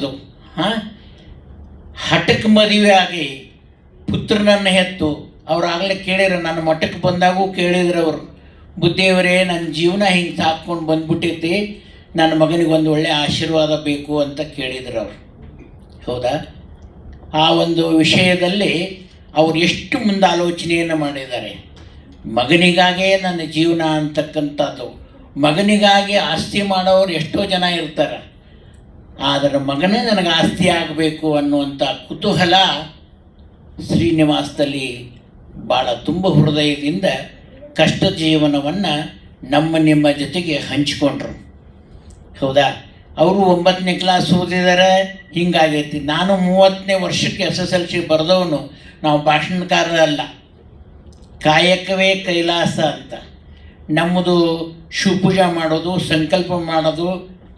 ಅನ್ನೋದು. ಹಠಕ್ಕೆ ಮದುವೆ ಆಗಿ ಪುತ್ರನನ್ನು ಹೆತ್ತು ಅವರಾಗಲೇ ಕೇಳಿದ್ರು, ನನ್ನ ಮಠಕ್ಕೆ ಬಂದಾಗೂ ಕೇಳಿದ್ರು ಅವರು, ಬುದ್ಧಿಯವರೇ ನನ್ನ ಜೀವನ ಹಿಂಗೆ ಸಾಕ್ಕೊಂಡು ಬಂದ್ಬಿಟ್ಟೈತಿ, ನನ್ನ ಮಗನಿಗೆ ಒಂದು ಒಳ್ಳೆಯ ಆಶೀರ್ವಾದ ಬೇಕು ಅಂತ ಕೇಳಿದ್ರು ಅವರು. ಹೌದಾ? ಆ ಒಂದು ವಿಷಯದಲ್ಲಿ ಅವರು ಎಷ್ಟು ಮುಂದೆ ಆಲೋಚನೆಯನ್ನು ಮಾಡಿದ್ದಾರೆ. ಮಗನಿಗಾಗೇ ನನ್ನ ಜೀವನ ಅಂತಕ್ಕಂಥದ್ದು. ಮಗನಿಗಾಗಿ ಆಸ್ತಿ ಮಾಡೋರು ಎಷ್ಟೋ ಜನ ಇರ್ತಾರೆ, ಆದರೆ ಮಗನೇ ನನಗೆ ಆಸ್ತಿ ಆಗಬೇಕು ಅನ್ನುವಂಥ ಕುತೂಹಲ ಶ್ರೀನಿವಾಸದಲ್ಲಿ ಭಾಳ ತುಂಬ ಹೃದಯದಿಂದ ಕಷ್ಟ ಜೀವನವನ್ನು ನಿಮ್ಮ ಜೊತೆಗೆ ಹಂಚಿಕೊಂಡ್ರು. ಹೌದಾ? ಅವರು 9ನೇ ಕ್ಲಾಸ್ ಓದಿದ್ದಾರೆ, ಹಿಂಗಾಗೈತಿ. ನಾನು 30ನೇ ವರ್ಷಕ್ಕೆ SSLC ಬರೆದವನು. ನಾವು ಭಾಷಣಕಾರರಲ್ಲ, ಕಾಯಕವೇ ಕೈಲಾಸ ಅಂತ. ನಮ್ಮದು ಶಿವಪೂಜೆ ಮಾಡೋದು, ಸಂಕಲ್ಪ ಮಾಡೋದು,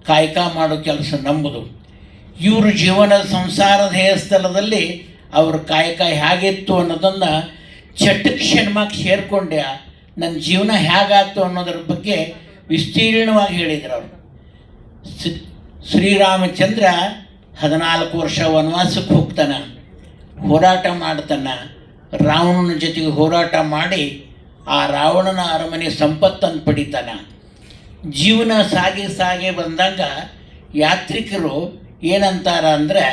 ಕಾಯಕ ಮಾಡೋ ಕೆಲಸ ನಮ್ಮದು. ಇವರು ಜೀವನದ ಸಂಸಾರದ ಹೇಯಸ್ಥಳದಲ್ಲಿ ಅವ್ರ ಕಾಯಕ ಹೇಗಿತ್ತು ಅನ್ನೋದನ್ನು ಚಟಕ್ಕೆ ಸಿನಿಮಾಕ್ಕೆ ಸೇರಿಕೊಂಡೆ ನನ್ನ ಜೀವನ ಹೇಗಾಯ್ತು ಅನ್ನೋದ್ರ ಬಗ್ಗೆ ವಿಸ್ತೀರ್ಣವಾಗಿ ಹೇಳಿದರು ಅವರು. ಶ್ರೀರಾಮಚಂದ್ರ 14 ವರ್ಷ ವನವಾಸಕ್ಕೆ ಹೋಗ್ತಾನೆ, ಹೋರಾಟ ಮಾಡ್ತಾನೆ. ರಾವಣನ ಜೊತೆಗೆ ಹೋರಾಟ ಮಾಡಿ ಆ ರಾವಣನ ಅರಮನೆ ಸಂಪತ್ತನ್ನು ಪಡಿತಾನೆ. ಜೀವನ ಸಾಗಿ ಬಂದಾಗ ಯಾತ್ರಿಕರು ಏನಂತಾರ ಅಂದರೆ,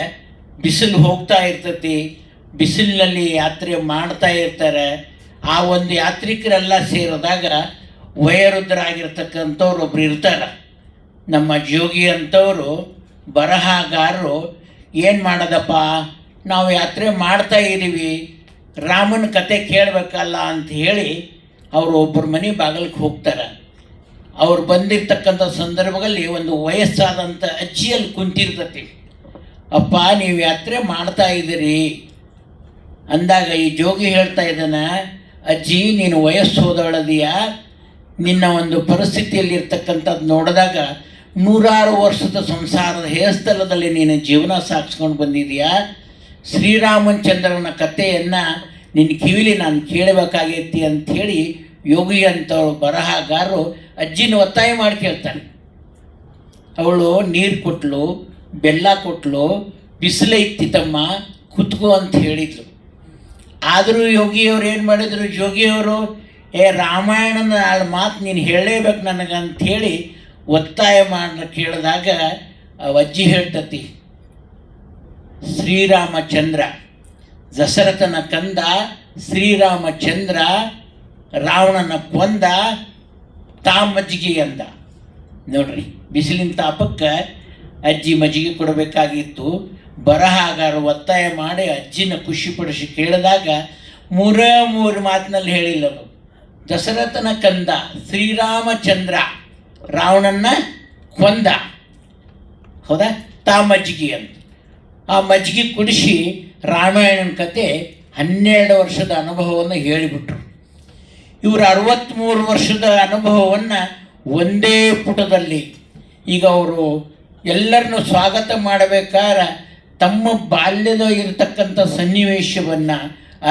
ಬಿಸಿಲು ಹೋಗ್ತಾ ಇರ್ತೈತಿ, ಬಿಸಿಲಿನಲ್ಲಿ ಯಾತ್ರೆ ಮಾಡ್ತಾ ಇರ್ತಾರೆ. ಆ ಒಂದು ಯಾತ್ರಿಕರೆಲ್ಲ ಸೇರಿದಾಗ ವಯೋವೃದ್ಧರಾಗಿರ್ತಕ್ಕಂಥವ್ರು ಒಬ್ರು ಇರ್ತಾರೆ, ನಮ್ಮ ಜೋಗಿ ಅಂಥವರು ಬರಹಗಾರರು. ಏನು ಮಾಡೋದಪ್ಪ, ನಾವು ಯಾತ್ರೆ ಮಾಡ್ತಾ ಇದ್ದೀವಿ, ರಾಮನ ಕತೆ ಕೇಳಬೇಕಲ್ಲ ಅಂತ ಹೇಳಿ ಅವರು ಒಬ್ಬರ ಮನೆ ಬಾಗಿಲಿಗೆ ಹೋಗ್ತಾರೆ. ಅವ್ರು ಬಂದಿರ್ತಕ್ಕಂಥ ಸಂದರ್ಭದಲ್ಲಿ ಒಂದು ವಯಸ್ಸಾದಂಥ ಅಜ್ಜಿಯಲ್ಲಿ ಕುಂತಿರ್ತತಿ. ಅಪ್ಪ, ನೀವು ಯಾತ್ರೆ ಮಾಡ್ತಾ ಇದ್ದೀರಿ ಅಂದಾಗ ಈ ಜೋಗಿ ಹೇಳ್ತಾ ಇದ್ದಾನೆ, ಅಜ್ಜಿ ನೀನು ವಯಸ್ಸು ಹೋದವಳದೀಯಾ, ನಿನ್ನ ಒಂದು ಪರಿಸ್ಥಿತಿಯಲ್ಲಿರ್ತಕ್ಕಂಥದ್ದು ನೋಡಿದಾಗ 100 ವರ್ಷದ ಸಂಸಾರದ ಹೇಯಸ್ಥಳದಲ್ಲಿ ನೀನು ಜೀವನ ಸಾಗಿಸ್ಕೊಂಡು ಬಂದಿದೆಯಾ. ಶ್ರೀರಾಮಚಂದ್ರನ ಕಥೆಯನ್ನು ನಿನ್ನ ಕಿವಿಲಿ ನಾನು ಕೇಳಬೇಕಾಗೈತಿ ಅಂಥೇಳಿ ಯೋಗಿ ಅಂತವ್ರು ಬರಹಗಾರರು ಅಜ್ಜಿನ ಒತ್ತಾಯ ಮಾಡಿ ಕೇಳ್ತಾನೆ. ಅವಳು ನೀರು ಕೊಟ್ಟಳು, ಬೆಲ್ಲ ಕೊಟ್ಟಳು, ಬಿಸಿಲೈತಿ ತಮ್ಮ ಕುತ್ಕೋ ಅಂತ ಹೇಳಿದ್ಲು. ಆದರೂ ಯೋಗಿಯವರು ಏನು ಮಾಡಿದರು, ಜೋಗಿಯವರು ರಾಮಾಯಣನ ಮಾತು ನೀನು ಹೇಳಲೇಬೇಕು ನನಗೆ ಅಂಥೇಳಿ ಒತ್ತಾಯ ಮಾಡಿ ಕೇಳಿದಾಗ ಅಜ್ಜಿ ಹೇಳ್ತತಿ, ಶ್ರೀರಾಮಚಂದ್ರ ದಶರಥನ ಕಂದ, ಶ್ರೀರಾಮಚಂದ್ರ ರಾವಣನ ಕೊಂದ, ಮಜ್ಜಿಗೆ ಅಂದ. ನೋಡ್ರಿ, ಬಿಸಿಲಿನ ತಾಪಕ್ಕೆ ಅಜ್ಜಿ ಮಜ್ಜಿಗೆ ಕೊಡಬೇಕಾಗಿತ್ತು. ಬರಹಗಾರ ಒತ್ತಾಯ ಮಾಡಿ ಅಜ್ಜಿನ ಖುಷಿಪಡಿಸಿ ಕೇಳಿದಾಗ 3 ಮಾತಿನಲ್ಲಿ ಹೇಳಿಲ್ಲದು. ದಶರಥನ ಕಂದ ಶ್ರೀರಾಮಚಂದ್ರ ರಾವಣನ್ನ ಕೊಂದ, ಹೌದಾ, ಮಜ್ಜಿಗೆ ಅಂತ. ಆ ಮಜ್ಜಿಗೆ ಕುಡಿಸಿ ರಾಮಾಯಣನ ಕತೆ 12 ವರ್ಷದ ಅನುಭವವನ್ನು ಹೇಳಿಬಿಟ್ರು. ಇವರು 63 ವರ್ಷದ ಅನುಭವವನ್ನು ಒಂದೇ ಪುಟದಲ್ಲಿ. ಈಗ ಅವರು ಎಲ್ಲರನ್ನು ಸ್ವಾಗತ ಮಾಡಬೇಕಾದ್ರೆ ತಮ್ಮ ಬಾಲ್ಯದ ಇರತಕ್ಕಂಥ ಸನ್ನಿವೇಶವನ್ನು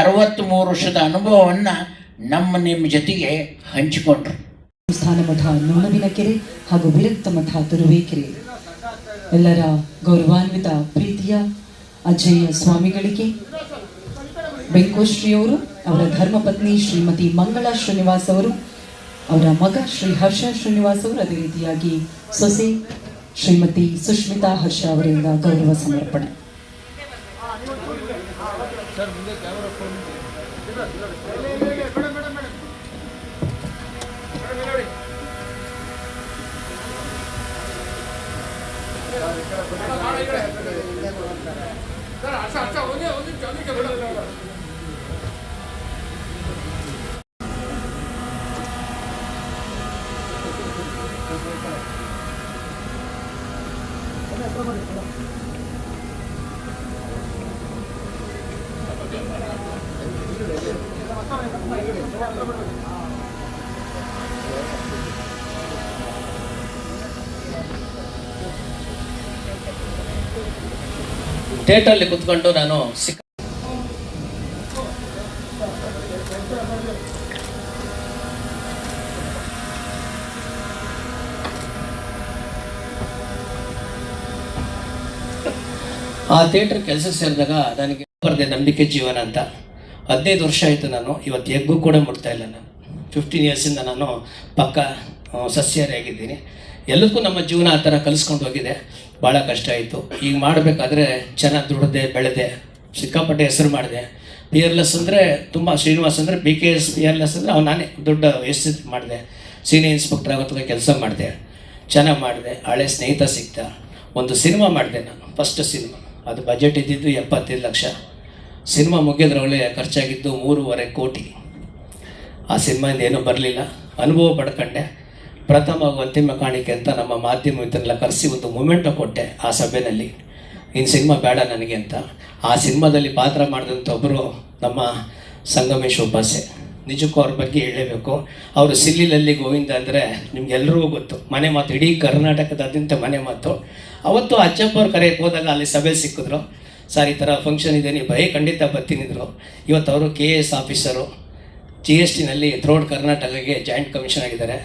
63 ವರ್ಷದ ಅನುಭವವನ್ನು ನಿಮ್ಮ ಜೊತೆಗೆ ಹಂಚಿಕೊಂಡ್ರು. ಸಂಸ್ಥಾನ ಮಠ ನುಣವಿನಕೆರೆ ಹಾಗೂ ವಿರಕ್ತ ಮಠ ತುರುವೇಕೆರೆ ಎಲ್ಲರ ಗೌರವಾನ್ವಿತ ಪ್ರೀತಿಯ ಅಜ್ಜಯ್ಯ ಸ್ವಾಮಿಗಳಿಗೆ, ಬೆಂಕೋಶ್ರೀಯವರು, ಅವರ ಧರ್ಮಪತ್ನಿ ಶ್ರೀಮತಿ ಮಂಗಳಾ ಶ್ರೀನಿವಾಸ್ ಅವರು, ಅವರ ಮಗ ಶ್ರೀ ಹರ್ಷ ಶ್ರೀನಿವಾಸ್ ಅವರು, ಅದೇ ರೀತಿಯಾಗಿ ಸೊಸೆ ಶ್ರೀಮತಿ ಸುಷ್ಮಿತಾ ಹರ್ಷ ಅವರಿಂದ ಗೌರವ ಸಮರ್ಪಣೆ. ಥಿಯೇಟರಲ್ಲಿ ಕುತ್ಕೊಂಡು ನಾನು ಆ ಥಿಯೇಟ್ರ್ ಕೆಲಸಕ್ಕೆ ಸೇರಿದಾಗ ನನಗೆ ಬರದೆ ನಂಬಿಕೆ ಜೀವನ ಅಂತ 15 ವರ್ಷ ಆಯಿತು. ನಾನು ಇವತ್ತು ಎಗ್ಗು ಕೂಡ ಮುಟ್ತಾ ಇಲ್ಲ. ನಾನು 15 ಇಯರ್ಸಿಂದ ನಾನು ಪಕ್ಕ ಸಸ್ಯಾಹಾರಿಯಾಗಿದ್ದೀನಿ. ಎಲ್ಲದಕ್ಕೂ ನಮ್ಮ ಜೀವನ ಆ ಥರ ಕಲಿಸ್ಕೊಂಡು ಹೋಗಿದೆ. ಭಾಳ ಕಷ್ಟ ಆಯಿತು. ಈಗ ಮಾಡಬೇಕಾದ್ರೆ ಚೆನ್ನಾಗಿ ದುಡಿದೆ, ಬೆಳೆದೆ, ಸಿಕ್ಕಾಪಟ್ಟೆ ಹೆಸರು ಮಾಡಿದೆ. ಪಿಯರ್ಲೆಸ್ ಅಂದರೆ ತುಂಬ ಶ್ರೀನಿವಾಸ್ ಅಂದರೆ BKS ಪಿಯರ್ಲೆಸ್ ಅಂದರೆ ನಾನೇ ದೊಡ್ಡ ಹೆಸರು ಮಾಡಿದೆ. ಸೀನಿಯರ್ ಇನ್ಸ್ಪೆಕ್ಟರ್ ಆಗೋತ್ತಿಗೆ ಕೆಲಸ ಮಾಡಿದೆ, ಚೆನ್ನಾಗಿ ಮಾಡಿದೆ. ಹಳೆ ಸ್ನೇಹಿತ ಸಿಗ್ತಾ ಒಂದು ಸಿನಿಮಾ ಮಾಡಿದೆ ನಾನು, ಫಸ್ಟ್ ಸಿನಿಮಾ. ಅದು ಬಜೆಟ್ ಇದ್ದಿದ್ದು 75 ಲಕ್ಷ. ಸಿನಿಮಾ ಮುಗಿಯೋದ್ರೊಳಗೆ ಖರ್ಚಾಗಿದ್ದು 3.5 ಕೋಟಿ. ಆ ಸಿನಿಮಾಯಿಂದ ಏನೂ ಬರಲಿಲ್ಲ. ಅನುಭವ ಪಡ್ಕೊಂಡೆ. ಪ್ರಥಮ ಅಂತಿಮ ಕಾಣಿಕೆ ಅಂತ ನಮ್ಮ ಮಾಧ್ಯಮ ಮಿತ್ರರೆಲ್ಲ ಕರೆಸಿ ಒಂದು ಮೂಮೆಂಟು ಕೊಟ್ಟೆ ಆ ಸಭೆಯಲ್ಲಿ. ಇನ್ನು ಸಿನಿಮಾ ಬೇಡ ನನಗೆ ಅಂತ. ಆ ಸಿನಿಮಾದಲ್ಲಿ ಪಾತ್ರ ಮಾಡಿದಂಥ ಒಬ್ಬರು ನಮ್ಮ ಸಂಗಮೇಶ್ ಉಪಾಸೆ. ನಿಜಕ್ಕೂ ಅವ್ರ ಬಗ್ಗೆ ಹೇಳಲೇಬೇಕು. ಅವರು ಸಿಲ್ಲಿಲಲ್ಲಿ ಗೋವಿಂದ ಅಂದರೆ ನಿಮ್ಗೆಲ್ರಿಗೂ ಗೊತ್ತು, ಮನೆ ಮಾತು, ಇಡೀ ಕರ್ನಾಟಕದಾದ್ಯಂತ ಮನೆ ಮಾತು. ಅವತ್ತು ಅಜ್ಜಪ್ಪ ಅವ್ರು ಕರೆಯಕ್ಕೆ ಹೋದಾಗ ಅಲ್ಲಿ ಸಭೆ ಸಿಕ್ಕಿದ್ರು. ಸರ್, ಈ ಥರ ಫಂಕ್ಷನ್ ಇದೆ, ನೀವು ಖಂಡಿತ ಬರ್ತೀನಿದ್ರು. ಇವತ್ತು ಅವರು KS ಆಫೀಸರು, GSTನಲ್ಲಿ ಥ್ರೋಡ್ ಕರ್ನಾಟಕಕ್ಕೆ ಜಾಯಿಂಟ್ ಕಮಿಷನ್ ಆಗಿದ್ದಾರೆ.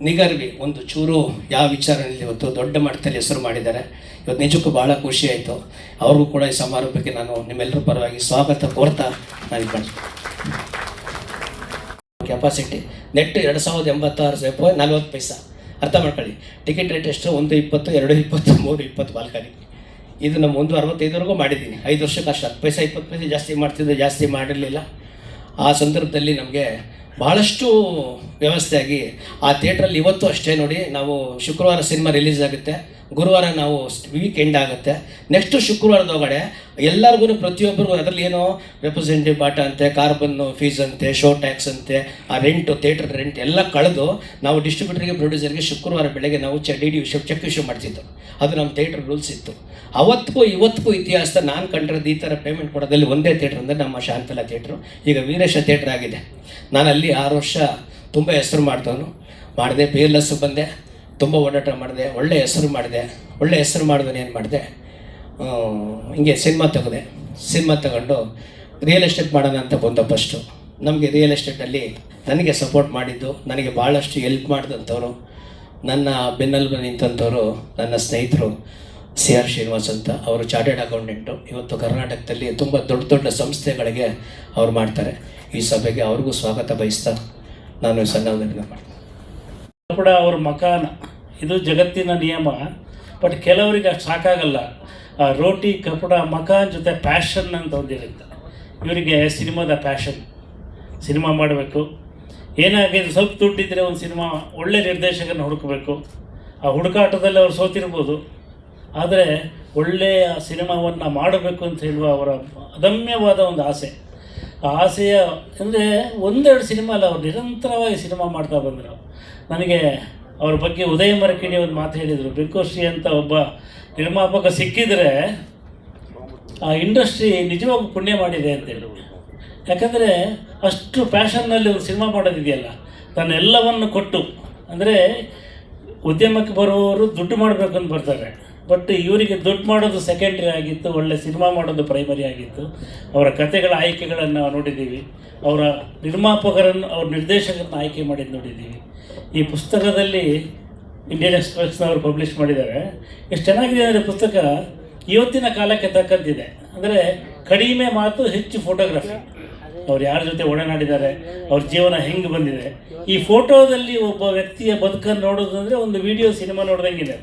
ನಿಗರ್ವಿ ಒಂದು ಚೂರು ಯಾವ ವಿಚಾರದಲ್ಲಿ ಇವತ್ತು ದೊಡ್ಡ ಮಟ್ಟದಲ್ಲಿ ಹೆಸರು ಮಾಡಿದ್ದಾರೆ. ಇವತ್ತು ನಿಜಕ್ಕೂ ಭಾಳ ಖುಷಿ ಆಯಿತು. ಅವ್ರಿಗೂ ಕೂಡ ಈ ಸಮಾರಂಭಕ್ಕೆ ನಾನು ನಿಮ್ಮೆಲ್ಲರ ಪರವಾಗಿ ಸ್ವಾಗತ ಕೋರ್ತಾ ನಾನು ಇದು ಮಾಡ್ತೀನಿ. ಕೆಪಾಸಿಟಿ ನೆಟ್ 2086 40 ಪೈಸಾ. ಅರ್ಥ ಮಾಡ್ಕೊಳ್ಳಿ. ಟಿಕೆಟ್ ರೇಟ್ ಎಷ್ಟು? 120, 220, 320 ಬಾಲ್ಕನಿ. ಇದು ನಮ್ಮ 165ವರೆಗೂ ಮಾಡಿದ್ದೀನಿ. 5 ವರ್ಷಕ್ಕೆ ಅಷ್ಟು 10 ಪೈಸೆ 20 ಪೈಸೆ ಜಾಸ್ತಿ ಮಾಡ್ತಿದ್ದೆ, ಜಾಸ್ತಿ ಮಾಡಿರಲಿಲ್ಲ. ಆ ಸಂದರ್ಭದಲ್ಲಿ ನಮಗೆ ಭಾಳಷ್ಟು ವ್ಯವಸ್ಥೆ ಆಗಿ ಆ ಥಿಯೇಟ್ರಲ್ಲಿ ಇವತ್ತು ಅಷ್ಟೇ ನೋಡಿ, ನಾವು ಶುಕ್ರವಾರ ಸಿನಿಮಾ ರಿಲೀಸ್ ಆಗುತ್ತೆ, ಗುರುವಾರ ನಾವು ವೀಕೆಂಡ್ ಆಗುತ್ತೆ. ನೆಕ್ಸ್ಟು ಶುಕ್ರವಾರದ ಒಳಗಡೆ ಎಲ್ಲರಿಗೂ ಪ್ರತಿಯೊಬ್ಬರಿಗೂ ಅದರಲ್ಲಿ ಏನೋ ರೆಪ್ರೆಸೆಂಟೇಟಿವ್ ಬಾಟ ಅಂತೆ, ಕಾರ್ಬನ್ನು ಫೀಸ್ ಅಂತೆ, ಶೋ ಟ್ಯಾಕ್ಸ್ ಅಂತೆ, ಆ ರೆಂಟು, ಥಿಯೇಟ್ರ್ ರೆಂಟ್ ಎಲ್ಲ ಕಳೆದು ನಾವು ಡಿಸ್ಟ್ರಿಬ್ಯೂಟರ್ಗೆ, ಪ್ರೊಡ್ಯೂಸರ್ಗೆ ಶುಕ್ರವಾರ ಬೆಳಗ್ಗೆ ನಾವು DD ಚೆಕ್ ಇಶ್ಯೂ ಮಾಡ್ತಿದ್ದು. ಅದು ನಮ್ಮ ಥಿಯೇಟ್ರ್ ರೂಲ್ಸ್ ಇತ್ತು. ಅವತ್ತಿಗೂ ಇವತ್ತಿಗೂ ಇತಿಹಾಸದ ನಾನು ಕಂಡಿರೋದು ಈ ಥರ ಪೇಮೆಂಟ್ ಕೊಡೋದಲ್ಲಿ ಒಂದೇ ಥಿಯೇಟ್ರ್ ಅಂದರೆ ನಮ್ಮ ಶಾಂತಲಾ ಥಿಯೇಟ್ರು, ಈಗ ವೀರೇಶ ಥಿಯೇಟ್ರ್ ಆಗಿದೆ. ನಾನು ಅಲ್ಲಿ 6 ವರ್ಷ ತುಂಬ ಹೆಸರು ಮಾಡಿದೆ. ಪಿಯರ್ಲೆಸ್ ಬಂದೆ, ತುಂಬ ಓಡಾಟ ಮಾಡಿದೆ, ಒಳ್ಳೆ ಹೆಸರು ಮಾಡಿದೆ. ಒಳ್ಳೆ ಹೆಸರು ಮಾಡಿದ್ರೆ ಏನು ಮಾಡಿದೆ, ಹಿಂಗೆ ಸಿನಿಮಾ ತಗೊಂಡು ರಿಯಲ್ ಎಸ್ಟೇಟ್ ಮಾಡೋಣ ಅಂತ ಬಂದ ಫಸ್ಟು. ನಮಗೆ ರಿಯಲ್ ಎಸ್ಟೇಟಲ್ಲಿ ನನಗೆ ಸಪೋರ್ಟ್ ಮಾಡಿದ್ದು, ನನಗೆ ಭಾಳಷ್ಟು ಹೆಲ್ಪ್ ಮಾಡಿದಂಥವ್ರು, ನನ್ನ ಬೆನ್ನೆಲುಬು ನಿಂತಂಥವ್ರು ನನ್ನ ಸ್ನೇಹಿತರು CR ಶ್ರೀನಿವಾಸ್ ಅಂತ. ಅವರು ಚಾರ್ಟೆಡ್ ಅಕೌಂಟೆಂಟು. ಇವತ್ತು ಕರ್ನಾಟಕದಲ್ಲಿ ತುಂಬ ದೊಡ್ಡ ದೊಡ್ಡ ಸಂಸ್ಥೆಗಳಿಗೆ ಅವ್ರು ಮಾಡ್ತಾರೆ. ಈ ಸಭೆಗೆ ಅವ್ರಿಗೂ ಸ್ವಾಗತ ಬಯಸ್ತಾ ನಾನು ಸಣ್ಣದನ್ನು ಮಾಡ್ತೀನಿ. ಕೂಡ ಅವ್ರ ಮಕಾನ ಇದು ಜಗತ್ತಿನ ನಿಯಮ. ಬಟ್ ಕೆಲವರಿಗೆ ಅಷ್ಟು ಸಾಕಾಗಲ್ಲ. ರೋಟಿ ಕಪಡ ಮಕಾನ್ ಜೊತೆ ಪ್ಯಾಷನ್ ಅಂತ ಒಂದಿರುತ್ತೆ. ಇವರಿಗೆ ಸಿನಿಮಾದ ಪ್ಯಾಷನ್, ಸಿನಿಮಾ ಮಾಡಬೇಕು. ಏನಾಗಿದೆ, ಸ್ವಲ್ಪ ದುಡ್ಡಿದ್ದರೆ ಒಂದು ಸಿನಿಮಾ ಒಳ್ಳೆ ನಿರ್ದೇಶಕನ ಹುಡುಕಬೇಕು. ಆ ಹುಡುಕಾಟದಲ್ಲಿ ಅವ್ರು ಸೋತಿರ್ಬೋದು, ಆದರೆ ಒಳ್ಳೆಯ ಸಿನಿಮಾವನ್ನು ಮಾಡಬೇಕು ಅಂತ ಹೇಳುವ ಅವರ ಅದಮ್ಯವಾದ ಒಂದು ಆಸೆ. ಆ ಆಸೆಯ ಅಂದರೆ 1-2 ಸಿನಿಮಾ ಅಲ್ಲ, ಅವ್ರು ನಿರಂತರವಾಗಿ ಸಿನಿಮಾ ಮಾಡ್ತಾ ಬಂದರು. ನನಗೆ ಅವ್ರ ಬಗ್ಗೆ ಉದಯ ಮರಕಿಣಿ ಒಂದು ಮಾತು ಹೇಳಿದರು. ಬೆಂಕೋಶ್ರೀ ಅಂತ ಒಬ್ಬ ನಿರ್ಮಾಪಕ ಸಿಕ್ಕಿದರೆ ಆ ಇಂಡಸ್ಟ್ರಿ ನಿಜವಾಗೂ ಪುಣ್ಯ ಮಾಡಿದೆ ಅಂತೇಳಿ. ಯಾಕಂದರೆ ಅಷ್ಟು ಪ್ಯಾಷನ್ನಲ್ಲಿ ಒಂದು ಸಿನಿಮಾ ಮಾಡೋದಿದೆಯಲ್ಲ, ತನ್ನೆಲ್ಲವನ್ನು ಕೊಟ್ಟು. ಅಂದರೆ ಉದ್ಯಮಕ್ಕೆ ಬರುವವರು ದುಡ್ಡು ಮಾಡಬೇಕು ಅಂತ ಬರ್ತಾರೆ, ಬಟ್ ಇವರಿಗೆ ದುಡ್ಡು ಮಾಡೋದು ಸೆಕೆಂಡ್ರಿ ಆಗಿತ್ತು, ಒಳ್ಳೆ ಸಿನಿಮಾ ಮಾಡೋದು ಪ್ರೈಮರಿ ಆಗಿತ್ತು. ಅವರ ಕಥೆಗಳ ಆಯ್ಕೆಗಳನ್ನು ನಾವು ನೋಡಿದ್ದೀವಿ, ಅವರ ನಿರ್ಮಾಪಕರನ್ನು, ಅವ್ರ ನಿರ್ದೇಶಕರನ್ನು ಆಯ್ಕೆ ಮಾಡಿದ್ದು ನೋಡಿದ್ದೀವಿ. ಈ ಪುಸ್ತಕದಲ್ಲಿ ಇಂಡಿಯನ್ ಎಕ್ಸ್‌ಪ್ರೆಸ್ನವರು ಪಬ್ಲಿಷ್ ಮಾಡಿದ್ದಾರೆ. ಎಷ್ಟು ಚೆನ್ನಾಗಿದೆ ಅಂದರೆ ಪುಸ್ತಕ ಇವತ್ತಿನ ಕಾಲಕ್ಕೆ ತಕ್ಕಂತಿದೆ. ಅಂದರೆ ಕಡಿಮೆ ಮಾತು, ಹೆಚ್ಚು ಫೋಟೋಗ್ರಫಿ. ಅವ್ರು ಯಾರ ಜೊತೆ ಒಡನಾಡಿದ್ದಾರೆ, ಅವ್ರ ಜೀವನ ಹೆಂಗೆ ಬಂದಿದೆ. ಈ ಫೋಟೋದಲ್ಲಿ ಒಬ್ಬ ವ್ಯಕ್ತಿಯ ಬದುಕನ್ನು ನೋಡೋದು ಅಂದರೆ ಒಂದು ವಿಡಿಯೋ ಸಿನಿಮಾ ನೋಡ್ದಂಗಿದೆ.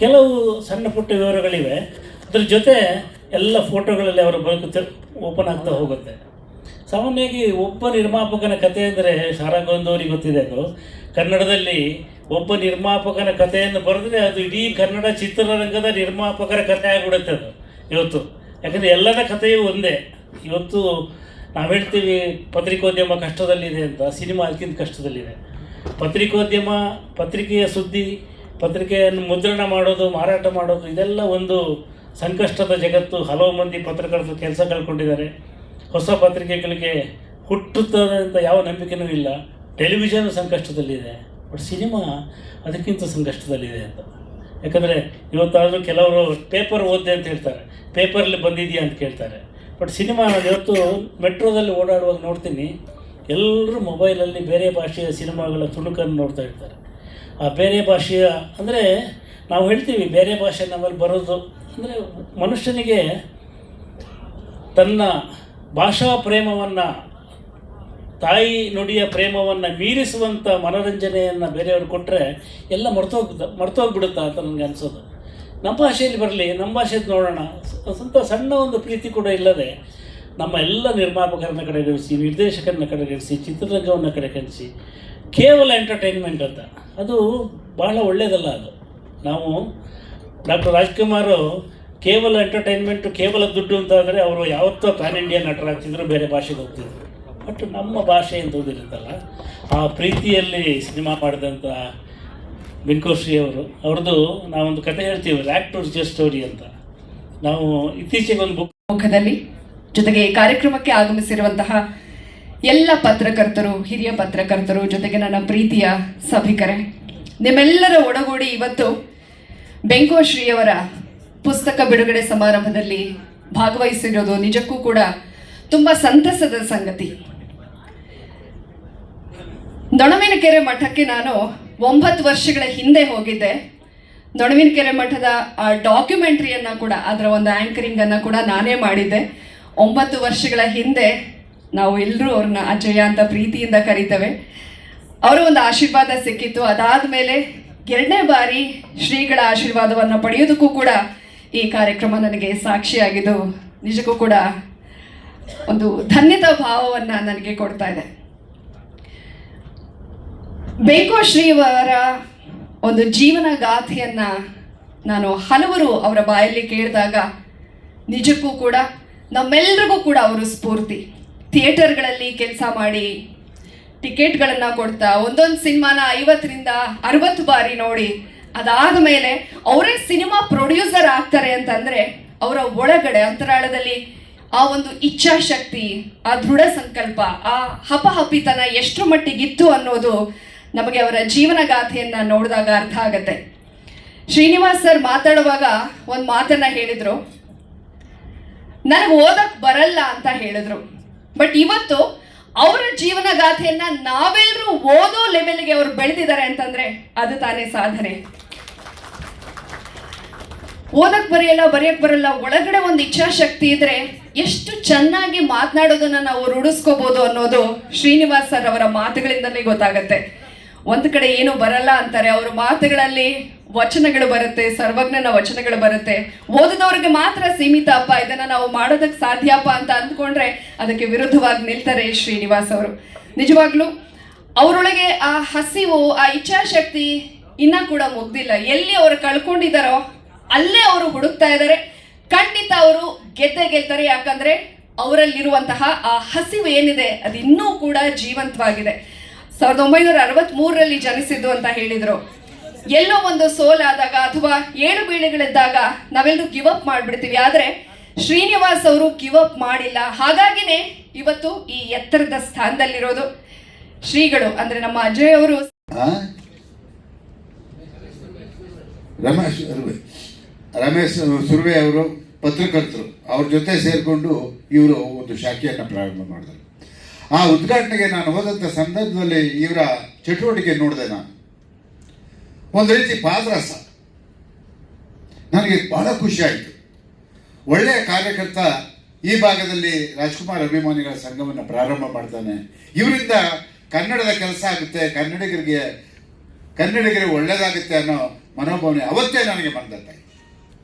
ಕೆಲವು ಸಣ್ಣ ಪುಟ್ಟ ವಿವರಗಳಿವೆ, ಅದ್ರ ಜೊತೆ ಎಲ್ಲ ಫೋಟೋಗಳಲ್ಲಿ ಅವರ ಬದುಕು ಓಪನ್ ಆಗ್ತಾ ಹೋಗುತ್ತೆ. ಸಾಮಾನ್ಯವಾಗಿ ಒಬ್ಬ ನಿರ್ಮಾಪಕನ ಕಥೆ ಅಂದರೆ ಶಾರಾಗೊಂದವರಿಗೆ ಗೊತ್ತಿದೆ. ಅದು ಕನ್ನಡದಲ್ಲಿ ಒಬ್ಬ ನಿರ್ಮಾಪಕನ ಕಥೆಯನ್ನು ಬರೆದ್ರೆ ಅದು ಇಡೀ ಕನ್ನಡ ಚಿತ್ರರಂಗದ ನಿರ್ಮಾಪಕರ ಕಥೆ ಆಗಿಬಿಡುತ್ತೆ ಅದು ಇವತ್ತು. ಯಾಕಂದರೆ ಎಲ್ಲರ ಕಥೆಯೂ ಒಂದೇ. ಇವತ್ತು ನಾವು ಹೇಳ್ತೀವಿ ಪತ್ರಿಕೋದ್ಯಮ ಕಷ್ಟದಲ್ಲಿದೆ ಅಂತ, ಸಿನಿಮಾ ಅದಕ್ಕಿಂತ ಕಷ್ಟದಲ್ಲಿದೆ. ಪತ್ರಿಕೋದ್ಯಮ, ಪತ್ರಿಕೆಯ ಸುದ್ದಿ, ಪತ್ರಿಕೆಯನ್ನು ಮುದ್ರಣ ಮಾಡೋದು, ಮಾರಾಟ ಮಾಡೋದು, ಇದೆಲ್ಲ ಒಂದು ಸಂಕಷ್ಟದ ಜಗತ್ತು. ಹಲವು ಮಂದಿ ಪತ್ರಕರ್ತರು ಕೆಲಸ ಕಳ್ಕೊಂಡಿದ್ದಾರೆ. ಹೊಸ ಪತ್ರಿಕೆಗಳಿಗೆ ಹುಟ್ಟುತ್ತದೆ ಅಂತ ಯಾವ ನಂಬಿಕೆನೂ ಇಲ್ಲ. ಟೆಲಿವಿಷನ್ ಸಂಕಷ್ಟದಲ್ಲಿದೆ, ಬಟ್ ಸಿನಿಮಾ ಅದಕ್ಕಿಂತ ಸಂಕಷ್ಟದಲ್ಲಿದೆ ಅಂತ. ಯಾಕಂದರೆ ಇವತ್ತಾದರೂ ಕೆಲವರು ಪೇಪರ್ ಓದಿದೆ ಅಂತ ಹೇಳ್ತಾರೆ, ಪೇಪರಲ್ಲಿ ಬಂದಿದೆಯಾ ಅಂತ ಕೇಳ್ತಾರೆ. ಬಟ್ ಸಿನಿಮಾ ಇವತ್ತು ಮೆಟ್ರೋದಲ್ಲಿ ಓಡಾಡುವಾಗ ನೋಡ್ತೀನಿ, ಎಲ್ಲರೂ ಮೊಬೈಲಲ್ಲಿ ಬೇರೆ ಭಾಷೆಯ ಸಿನಿಮಾಗಳ ತುಣುಕನ್ನು ನೋಡ್ತಾ ಇರ್ತಾರೆ. ಆ ಬೇರೆ ಭಾಷೆಯ ಅಂದರೆ ನಾವು ಹೇಳ್ತೀವಿ ಬೇರೆ ಭಾಷೆ ನಮ್ಮಲ್ಲಿ ಬರೋದು ಅಂದರೆ ಮನುಷ್ಯನಿಗೆ ತನ್ನ ಭಾಷಾ ಪ್ರೇಮವನ್ನು, ತಾಯಿ ನುಡಿಯ ಪ್ರೇಮವನ್ನು ಮೀರಿಸುವಂಥ ಮನೋರಂಜನೆಯನ್ನು ಬೇರೆಯವರು ಕೊಟ್ಟರೆ ಎಲ್ಲ ಮರ್ತೋಗ್ಬಿಡುತ್ತಾ ಅಂತ ನನಗೆ ಅನಿಸೋದು. ನಮ್ಮ ಭಾಷೆಯಲ್ಲಿ ಬರಲಿ, ನಮ್ಮ ಭಾಷೆದು ನೋಡೋಣ. ಸಣ್ಣ ಒಂದು ಪ್ರೀತಿ ಕೂಡ ಇಲ್ಲದೆ ನಮ್ಮ ಎಲ್ಲ ನಿರ್ಮಾಪಕರನ್ನ ಕಡೆಗಣಿಸಿ, ನಿರ್ದೇಶಕರನ್ನ ಕಡೆಗಣಿಸಿ, ಚಿತ್ರರಂಗವನ್ನು ಕಡೆಗಣಿಸಿ ಕೇವಲ ಎಂಟರ್ಟೈನ್ಮೆಂಟ್ ಅಂತ, ಅದು ಬಹಳ ಒಳ್ಳೆಯದಲ್ಲ. ಅದು ನಾವು ಡಾಕ್ಟರ್ ರಾಜ್ಕುಮಾರ್ ಕೇವಲ ಎಂಟರ್ಟೈನ್ಮೆಂಟು, ಕೇವಲ ದುಡ್ಡು ಅಂತ ಆದರೆ ಅವರು ಯಾವತ್ತೋ ಪ್ಯಾನ್ ಇಂಡಿಯಾ ನಟರಾಗ್ತಿದ್ರು, ಬೇರೆ ಭಾಷೆಗೆ ಹೋಗ್ತಿದ್ರು. ಬಟ್ ನಮ್ಮ ಭಾಷೆ ಎಂತದಿರುತ್ತಲ್ಲ, ಆ ಪ್ರೀತಿಯಲ್ಲಿ ಸಿನಿಮಾ ಮಾಡಿದಂಥ ಬೆಂಕೋಶ್ರೀ ಅವ್ರದ್ದು ನಾವೊಂದು ಕತೆ ಹೇಳ್ತೀವಿ, ರ್ಯಾಕ್ ಟು ರಿಚರ್ ಸ್ಟೋರಿ ಅಂತ. ನಾವು ಇತ್ತೀಚೆಗೆ ಒಂದು ಬುಕ್ ಮುಖದಲ್ಲಿ, ಜೊತೆಗೆ ಈ ಕಾರ್ಯಕ್ರಮಕ್ಕೆ ಆಗಮಿಸಿರುವಂತಹ ಎಲ್ಲ ಪತ್ರಕರ್ತರು, ಹಿರಿಯ ಪತ್ರಕರ್ತರು, ಜೊತೆಗೆ ನನ್ನ ಪ್ರೀತಿಯ ಸಭಿಕರೇ, ನಿಮ್ಮೆಲ್ಲರ ಒಡಗೂಡಿ ಇವತ್ತು ಬೆಂಕೋಶ್ರೀಯವರ ಪುಸ್ತಕ ಬಿಡುಗಡೆ ಸಮಾರಂಭದಲ್ಲಿ ಭಾಗವಹಿಸಿರೋದು ನಿಜಕ್ಕೂ ಕೂಡ ತುಂಬ ಸಂತಸದ ಸಂಗತಿ. ನೊಣವಿನಕೆರೆ ಮಠಕ್ಕೆ ನಾನು 9 ವರ್ಷಗಳ ಹಿಂದೆ ಹೋಗಿದ್ದೆ. ನೊಣವಿನಕೆರೆ ಮಠದ ಆ ಡಾಕ್ಯುಮೆಂಟ್ರಿಯನ್ನು ಕೂಡ, ಅದರ ಒಂದು ಆ್ಯಂಕರಿಂಗನ್ನು ಕೂಡ ನಾನೇ ಮಾಡಿದ್ದೆ. 9 ವರ್ಷಗಳ ಹಿಂದೆ ನಾವು ಎಲ್ಲರೂ ಅವ್ರನ್ನ ಅಜಯ ಅಂತ ಪ್ರೀತಿಯಿಂದ ಕರೀತೇವೆ. ಅವರ ಒಂದು ಆಶೀರ್ವಾದ ಸಿಕ್ಕಿತ್ತು. ಅದಾದ ಮೇಲೆ 2ನೇ ಬಾರಿ ಶ್ರೀಗಳ ಆಶೀರ್ವಾದವನ್ನು ಪಡೆಯೋದಕ್ಕೂ ಕೂಡ ಈ ಕಾರ್ಯಕ್ರಮ ನನಗೆ ಸಾಕ್ಷಿಯಾಗಿದ್ದು ನಿಜಕ್ಕೂ ಕೂಡ ಒಂದು ಧನ್ಯತಾ ಭಾವವನ್ನು ನನಗೆ ಕೊಡ್ತಾ ಇದೆ. ಬೆಂಕೋಶ್ರೀಯವರ ಒಂದು ಜೀವನ ಗಾಥೆಯನ್ನು ನಾನು ಹಲವರು ಅವರ ಬಾಯಲ್ಲಿ ಕೇಳಿದಾಗ ನಿಜಕ್ಕೂ ಕೂಡ ನಮ್ಮೆಲ್ಲರಿಗೂ ಕೂಡ ಅವರು ಸ್ಫೂರ್ತಿ. ಥಿಯೇಟರ್ಗಳಲ್ಲಿ ಕೆಲಸ ಮಾಡಿ ಟಿಕೆಟ್ಗಳನ್ನು ಕೊಡ್ತಾ ಒಂದೊಂದು ಸಿನಿಮಾನ 50ರಿಂದ 60 ಬಾರಿ ನೋಡಿ, ಅದಾದ ಮೇಲೆ ಅವರೇ ಸಿನಿಮಾ ಪ್ರೊಡ್ಯೂಸರ್ ಆಗ್ತಾರೆ ಅಂತಂದರೆ ಅವರ ಒಳಗಡೆ ಅಂತರಾಳದಲ್ಲಿ ಆ ಒಂದು ಇಚ್ಛಾಶಕ್ತಿ, ಆ ದೃಢ ಸಂಕಲ್ಪ, ಆ ಹಪಹಪಿತನ ಎಷ್ಟು ಮಟ್ಟಿಗಿತ್ತು ಅನ್ನೋದು ನಮಗೆ ಅವರ ಜೀವನ ಗಾಥೆಯನ್ನು ನೋಡಿದಾಗ ಅರ್ಥ ಆಗತ್ತೆ. ಶ್ರೀನಿವಾಸ್ ಸರ್ ಮಾತಾಡುವಾಗ ಒಂದು ಮಾತನ್ನ ಹೇಳಿದ್ರು, ನನಗೆ ಓದಕ್ ಬರಲ್ಲ ಅಂತ ಹೇಳಿದ್ರು. ಬಟ್ ಇವತ್ತು ಅವರ ಜೀವನ ಗಾಥೆಯನ್ನ ನಾವೆಲ್ಲರೂ ಓದೋ ಲೆವೆಲ್ಗೆ ಅವರು ಬೆಳೆದಿದ್ದಾರೆ ಅಂತಂದ್ರೆ ಅದು ತಾನೇ ಸಾಧನೆ. ಓದಕ್ ಬರೆಯಕ್ ಬರಲ್ಲ, ಒಳಗಡೆ ಒಂದು ಇಚ್ಛಾಶಕ್ತಿ ಇದ್ರೆ ಎಷ್ಟು ಚೆನ್ನಾಗಿ ಮಾತನಾಡೋದನ್ನ ನಾವು ರೂಢಿಸ್ಕೋಬಹುದು ಅನ್ನೋದು ಶ್ರೀನಿವಾಸ್ ಸರ್ ಅವರ ಮಾತುಗಳಿಂದಲೇ ಗೊತ್ತಾಗತ್ತೆ. ಒಂದು ಕಡೆ ಏನು ಬರಲ್ಲ ಅಂತಾರೆ, ಅವರ ಮಾತುಗಳಲ್ಲಿ ವಚನಗಳು ಬರುತ್ತೆ, ಸರ್ವಜ್ಞನ ವಚನಗಳು ಬರುತ್ತೆ. ಓದಿದವ್ರಿಗೆ ಮಾತ್ರ ಸೀಮಿತ ಅಪ್ಪ, ಇದನ್ನ ನಾವು ಮಾಡೋದಕ್ಕೆ ಸಾಧ್ಯಪ್ಪ ಅಂತ ಅಂದ್ಕೊಂಡ್ರೆ ಅದಕ್ಕೆ ವಿರುದ್ಧವಾಗಿ ನಿಲ್ತಾರೆ ಶ್ರೀನಿವಾಸ್ ಅವರು. ನಿಜವಾಗ್ಲೂ ಅವರೊಳಗೆ ಆ ಹಸಿವು, ಆ ಇಚ್ಛಾಶಕ್ತಿ ಇನ್ನ ಕೂಡ ಮುಗ್ದಿಲ್ಲ. ಎಲ್ಲಿ ಅವರು ಕಳ್ಕೊಂಡಿದ್ದಾರೋ ಅಲ್ಲೇ ಅವರು ಹುಡುಕ್ತಾ ಇದ್ದಾರೆ. ಖಂಡಿತ ಅವರು ಗೆಲ್ತಾರೆ. ಯಾಕಂದ್ರೆ ಅವರಲ್ಲಿರುವಂತಹ ಆ ಹಸಿವು ಏನಿದೆ ಅದು ಇನ್ನೂ ಕೂಡ ಜೀವಂತವಾಗಿದೆ. 1963ರಲ್ಲಿ ಜನಿಸಿದ್ದು ಅಂತ ಹೇಳಿದ್ರು. ಎಲ್ಲೋ ಒಂದು ಸೋಲಾದಾಗ ಅಥವಾ ಏಳು ಬೀಳುಗಳಿದ್ದಾಗ ನಾವೆಲ್ಲರೂ ಗಿವ್ ಅಪ್ ಮಾಡಿಬಿಡ್ತೀವಿ. ಆದರೆ ಶ್ರೀನಿವಾಸ್ ಅವರು ಗಿವ್ ಅಪ್ ಮಾಡಿಲ್ಲ. ಹಾಗಾಗಿನೇ ಇವತ್ತು ಈ ಎತ್ತರದ ಸ್ಥಾನದಲ್ಲಿರೋದು. ಶ್ರೀಗಳು ಅಂದ್ರೆ ನಮ್ಮ ಅಜಯ್ ಅವರು. ರಮೇಶ್ ಸುರ್ವೆ ಅವರು ಪತ್ರಕರ್ತರು, ಅವ್ರ ಜೊತೆ ಸೇರಿಕೊಂಡು ಇವರು ಒಂದು ಶಾಖೆಯನ್ನು ಪ್ರಾರಂಭ ಮಾಡಿದರು. ಆ ಉದ್ಘಾಟನೆಗೆ ನಾನು ಹೋದಂಥ ಸಂದರ್ಭದಲ್ಲಿ ಇವರ ಚಟುವಟಿಕೆ ನೋಡಿದೆ. ನಾನು ಒಂದು ರೀತಿ ಪಾದರಸ, ನನಗೆ ಬಹಳ ಖುಷಿ ಆಯಿತು. ಒಳ್ಳೆಯ ಕಾರ್ಯಕರ್ತ ಈ ಭಾಗದಲ್ಲಿ ರಾಜ್ಕುಮಾರ್ ಅಭಿಮಾನಿಗಳ ಸಂಘವನ್ನು ಪ್ರಾರಂಭ ಮಾಡ್ತಾನೆ. ಇವರಿಂದ ಕನ್ನಡದ ಕೆಲಸ ಆಗುತ್ತೆ, ಕನ್ನಡಿಗರಿಗೆ ಒಳ್ಳೆಯದಾಗುತ್ತೆ ಅನ್ನೋ ಮನೋಭಾವನೆ ಅವತ್ತೇ ನನಗೆ ಬಂದಂತಾಯಿತು.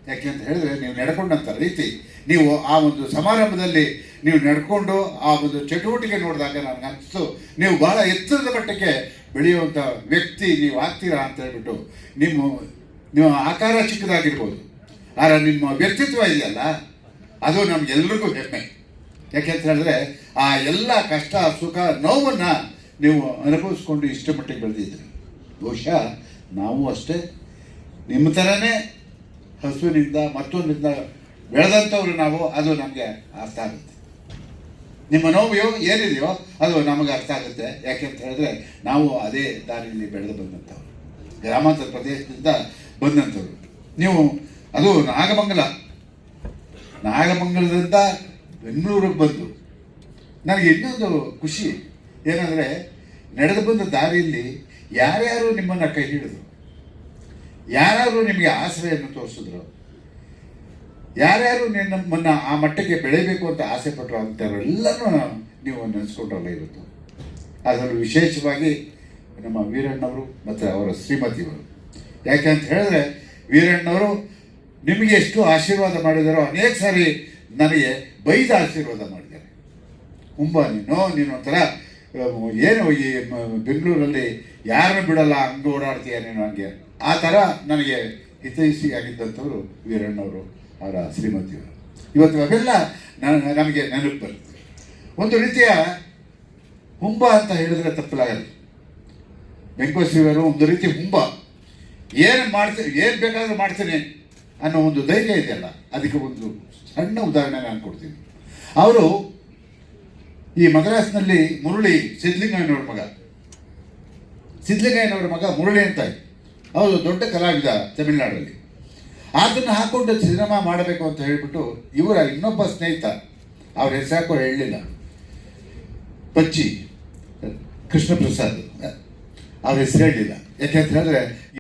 ಯಾಕೆ ಅಂತ ಹೇಳಿದ್ರೆ, ನೀವು ನಡ್ಕೊಂಡಂಥ ರೀತಿ, ನೀವು ಆ ಒಂದು ಸಮಾರಂಭದಲ್ಲಿ ನೀವು ನಡ್ಕೊಂಡು ಆ ಒಂದು ಚಟುವಟಿಕೆ ನೋಡಿದಾಗ ನನಗೆ ಅನಿಸ್ತು, ನೀವು ಬಹಳ ಎತ್ತರದ ಮಟ್ಟಕ್ಕೆ ಬೆಳೆಯುವಂಥ ವ್ಯಕ್ತಿ ನೀವು ಆಗ್ತೀರಾ ಅಂತ ಹೇಳ್ಬಿಟ್ಟು. ನಿಮ್ಮ ಆಕಾರ ಚಿಕ್ಕದಾಗಿರ್ಬೋದು, ಆದರೆ ನಿಮ್ಮ ವ್ಯಕ್ತಿತ್ವ ಇದೆಯಲ್ಲ, ಅದು ನಮಗೆಲ್ರಿಗೂ ಹೆಮ್ಮೆ. ಯಾಕೆ ಅಂತ ಹೇಳಿದ್ರೆ, ಆ ಎಲ್ಲ ಕಷ್ಟ ಸುಖ ನೋವನ್ನು ನೀವು ಅನುಭವಿಸ್ಕೊಂಡು ಇಷ್ಟ ಮಟ್ಟಿಗೆ ಬೆಳೆದಿದ್ರಿ. ಬಹುಶಃ ನಾವು ಅಷ್ಟೇ ನಿಮ್ಮ ಥರನೇ ಹಸುವಿನಿಂದ ಮತ್ತೊಂದಿನಿಂದ ಬೆಳೆದಂಥವ್ರು ನಾವು. ಅದು ನಮಗೆ ಅರ್ಥ ಆಗುತ್ತೆ. ನಿಮ್ಮ ನೋವು ಏನಿದೆಯೋ ಅದು ನಮಗೆ ಅರ್ಥ ಆಗುತ್ತೆ. ಯಾಕೆ ಅಂತ ಹೇಳಿದ್ರೆ, ನಾವು ಅದೇ ದಾರಿಯಲ್ಲಿ ಬೆಳೆದು ಬಂದಂಥವ್ರು, ಗ್ರಾಮಾಂತರ ಪ್ರದೇಶದಿಂದ ಬಂದಂಥವ್ರು. ನೀವು ಅದು ನಾಗಮಂಗಲದಿಂದ ಬೆಂಗಳೂರಿಗೆ ಬಂದು ನನಗೆ ಇನ್ನೊಂದು ಖುಷಿ ಏನಂದರೆ, ನಡೆದು ಬಂದ ದಾರಿಯಲ್ಲಿ ಯಾರ್ಯಾರು ನಿಮ್ಮನ್ನು ಕೈ ಹಿಡಿದ್ರು, ಯಾರು ನಿಮಗೆ ಆಶ್ರಯವನ್ನು ತೋರಿಸಿದ್ರು. ಯಾರ್ಯಾರು ನಮ್ಮನ್ನು ಆ ಮಟ್ಟಕ್ಕೆ ಬೆಳೆಯಬೇಕು ಅಂತ ಆಸೆ ಪಟ್ಟರು ಅಂಥವರೆಲ್ಲರೂ ನೀವು ನೆನೆಸ್ಕೊಂಡ್ರಲ್ಲ ಇವತ್ತು. ಅದರಲ್ಲೂ ವಿಶೇಷವಾಗಿ ನಮ್ಮ ವೀರಣ್ಣವರು ಮತ್ತು ಅವರ ಶ್ರೀಮತಿಯವರು. ಯಾಕೆ ಅಂತ ಹೇಳಿದ್ರೆ ವೀರಣ್ಣವರು ನಿಮಗೆ ಎಷ್ಟು ಆಶೀರ್ವಾದ ಮಾಡಿದಾರೋ ಅನೇಕ ಸಾರಿ ನನಗೆ ಬೈದ ಆಶೀರ್ವಾದ ಮಾಡಿದ್ದಾರೆ. ನೀನು ಒಂಥರ ಏನು ಈ ಬೆಂಗಳೂರಲ್ಲಿ ಯಾರನ್ನು ಬಿಡಲ್ಲ, ಹಂಗೆ ಓಡಾಡ್ತೀಯ ನೀನು, ಹಂಗೆ ಆ ಥರ ನನಗೆ ಹಿತೈಷಿಯಾಗಿದ್ದಂಥವರು ವೀರಣ್ಣವರು, ಅವರ ಶ್ರೀಮತಿಯವರು. ಇವತ್ತು ಅವೆಲ್ಲ ನಮಗೆ ನೆನಪು ಬರುತ್ತೆ. ಒಂದು ರೀತಿಯ ಹುಂಬ ಅಂತ ಹೇಳಿದ್ರೆ ತಪ್ಪಲಾಗಲ್ಲ. ವೆಂಕಟೇಶ್ವರರು ಒಂದು ರೀತಿ ಹುಂಬ, ಏನು ಬೇಕಾದರೂ ಮಾಡ್ತೀನಿ ಅನ್ನೋ ಒಂದು ಧೈರ್ಯ ಇದೆಯಲ್ಲ, ಅದಕ್ಕೆ ಒಂದು ಸಣ್ಣ ಉದಾಹರಣೆ ನಾನು ಕೊಡ್ತೀನಿ. ಅವರು ಈ ಮದ್ರಾಸ್ನಲ್ಲಿ ಮುರಳಿ ಸಿದ್ಧಲಿಂಗಯ್ಯನವ್ರ ಮಗ ಮುರಳಿ ಅಂತ, ಅವರು ದೊಡ್ಡ ಕಲಾವಿದ ತಮಿಳುನಾಡಲ್ಲಿ. ಅದನ್ನು ಹಾಕ್ಕೊಂಡು ಸಿನಿಮಾ ಮಾಡಬೇಕು ಅಂತ ಹೇಳಿಬಿಟ್ಟು ಇವರ ಇನ್ನೊಬ್ಬ ಸ್ನೇಹಿತ, ಅವ್ರ ಹೆಸರಾಕೋ ಹೇಳಲಿಲ್ಲ, ಪಚ್ಚಿ ಕೃಷ್ಣ ಪ್ರಸಾದ್, ಅವ್ರ ಹೆಸರು ಹೇಳಲಿಲ್ಲ. ಯಾಕೆ ಅಂತ ಹೇಳಿದ್ರೆ